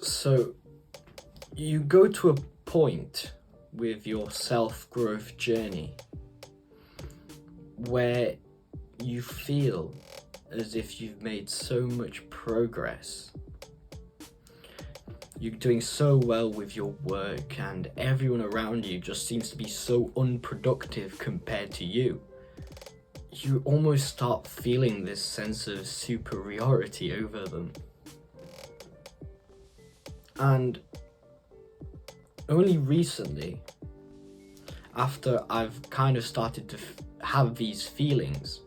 So you go to a point with your self-growth journey where you feel as if you've made so much progress. You're doing so well with your work and everyone around you just seems to be so unproductive compared to you. You almost start feeling this sense of superiority over them. And only recently, after I've kind of started to have these feelings,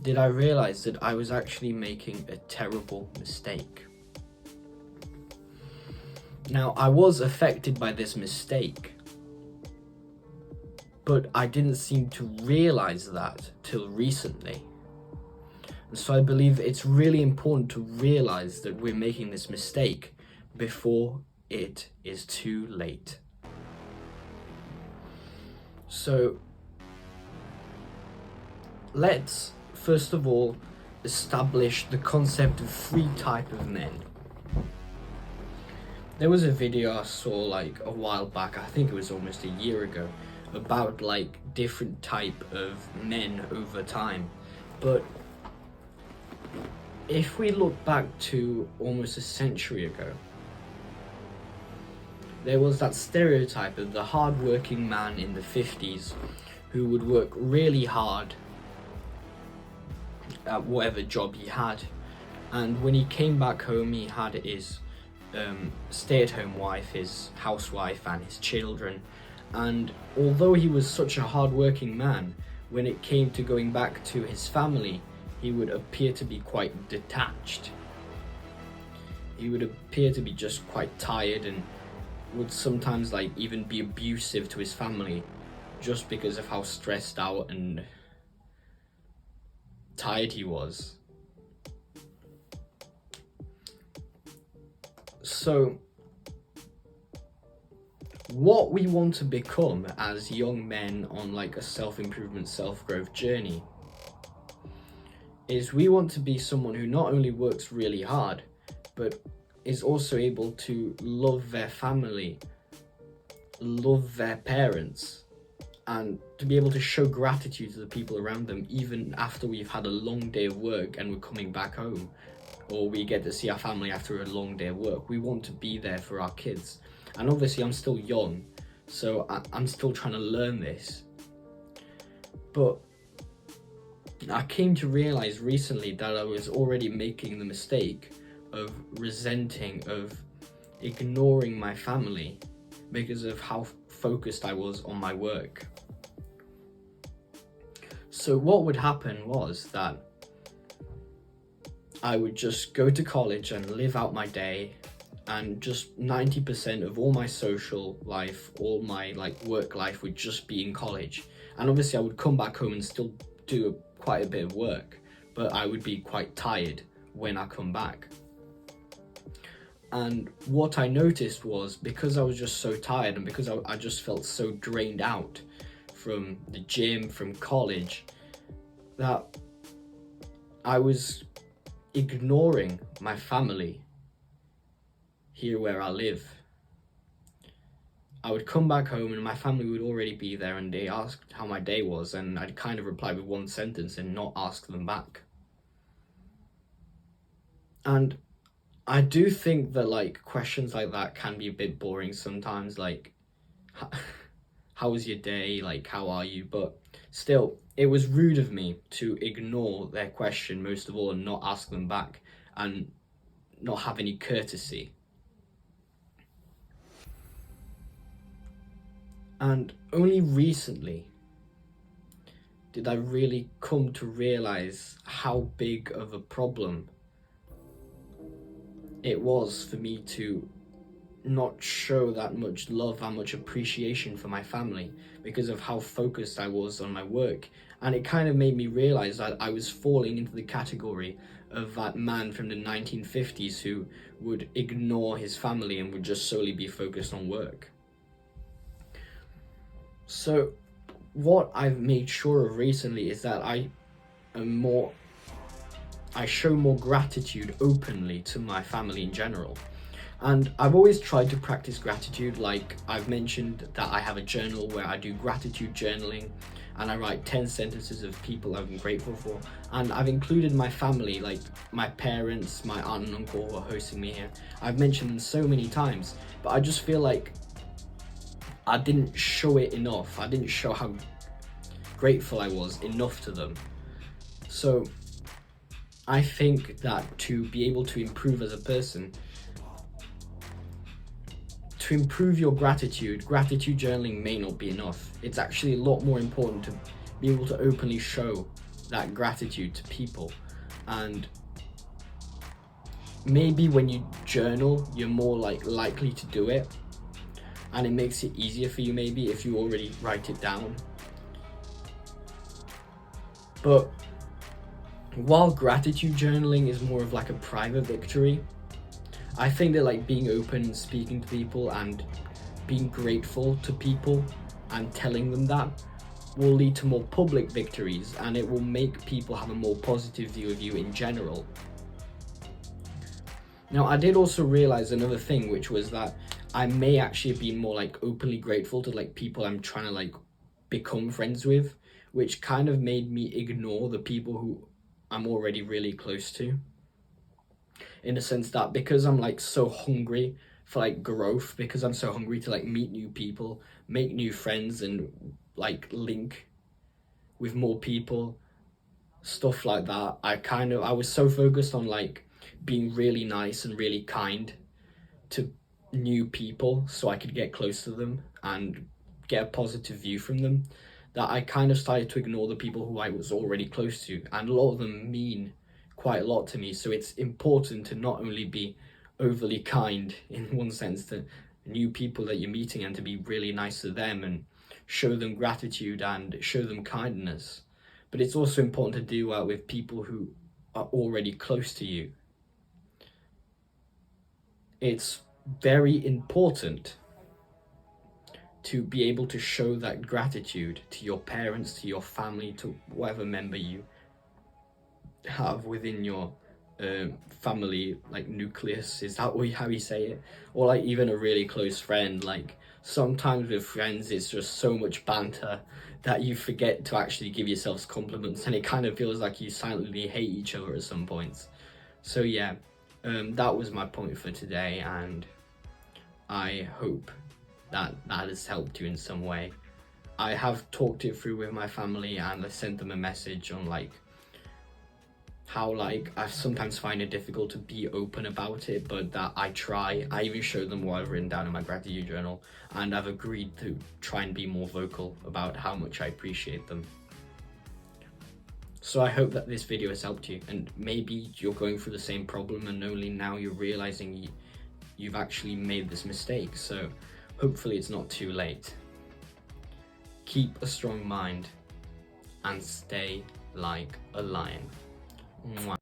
did I realize that I was actually making a terrible mistake. Now, I was affected by this mistake, but I didn't seem to realize that till recently. And so I believe it's really important to realize that we're making this mistake before it is too late. So let's first of all establish the concept of 3 types of men. There was a video I saw like a while back, I think it was almost a year ago, about like different type of men over time. But if we look back to almost a century ago, there was that stereotype of the hard-working man in the 50s who would work really hard at whatever job he had, and when he came back home he had his stay-at-home wife, his housewife and his children, and although he was such a hard-working man, when it came to going back to his family, he would appear to be quite detached. He would appear to be just quite tired and would sometimes like even be abusive to his family just because of how stressed out and tired he was. So what we want to become as young men on like a self-improvement, self-growth journey is we want to be someone who not only works really hard but is also able to love their family, love their parents, and to be able to show gratitude to the people around them even after we've had a long day of work and we're coming back home, or we get to see our family after a long day of work. We want to be there for our kids. And obviously I'm still young, so I'm still trying to learn this. But I came to realize recently that I was already making the mistake of resenting, of ignoring my family because of how focused I was on my work. So what would happen was that I would just go to college and live out my day, and just 90% of all my social life, all my like work life would just be in college. And obviously I would come back home and still do quite a bit of work, but I would be quite tired when I come back. And what I noticed was, because I was just so tired and because I just felt so drained out from the gym, from college, that I was ignoring my family here where I live. I would come back home and my family would already be there, and they asked how my day was, and I'd kind of reply with one sentence and not ask them back. And I do think that like questions like that can be a bit boring sometimes, like how was your day, like how are you, but still it was rude of me to ignore their question most of all and not ask them back and not have any courtesy. And only recently did I really come to realize how big of a problem it was for me to not show that much love, that much appreciation for my family because of how focused I was on my work. And it kind of made me realize that I was falling into the category of that man from the 1950s who would ignore his family and would just solely be focused on work. So what I've made sure of recently is that I show more gratitude openly to my family in general. And I've always tried to practice gratitude. Like I've mentioned that I have a journal where I do gratitude journaling, and I write 10 sentences of people I'm grateful for. And I've included my family, like my parents, my aunt and uncle who are hosting me here. I've mentioned them so many times, but I just feel like I didn't show it enough. I didn't show how grateful I was enough to them. So I think that to be able to improve as a person, to improve your gratitude journaling may not be enough. It's actually a lot more important to be able to openly show that gratitude to people. And maybe when you journal, you're more likely to do it, and it makes it easier for you maybe if you already write it down. But while gratitude journaling is more of like a private victory, I think that like being open and speaking to people and being grateful to people and telling them that will lead to more public victories, and it will make people have a more positive view of you in general. Now, I did also realize another thing, which was that I may actually be more like openly grateful to like people I'm trying to like become friends with, which kind of made me ignore the people who I'm already really close to. In the sense that because I'm like so hungry for like growth, because I'm so hungry to like meet new people, make new friends, and like link with more people, stuff like that, I was so focused on like being really nice and really kind to new people so I could get close to them and get a positive view from them, that I kind of started to ignore the people who I was already close to, and a lot of them mean quite a lot to me. So it's important to not only be overly kind in one sense to new people that you're meeting, and to be really nice to them and show them gratitude and show them kindness, but it's also important to do that with people who are already close to you. It's very important to be able to show that gratitude to your parents, to your family, to whatever member you have within your family, like nucleus, is that how you say it? Or like even a really close friend. Like sometimes with friends it's just so much banter that you forget to actually give yourselves compliments, and it kind of feels like you silently hate each other at some points. So yeah, that was my point for today, and I hope that has helped you in some way. I have talked it through with my family, and I sent them a message on like how like I sometimes find it difficult to be open about it, but that I try. I even showed them what I've written down in my gratitude journal, and I've agreed to try and be more vocal about how much I appreciate them. So I hope that this video has helped you, and maybe you're going through the same problem and only now you're realizing you've actually made this mistake. So hopefully it's not too late. Keep a strong mind and stay like a lion. Mwah.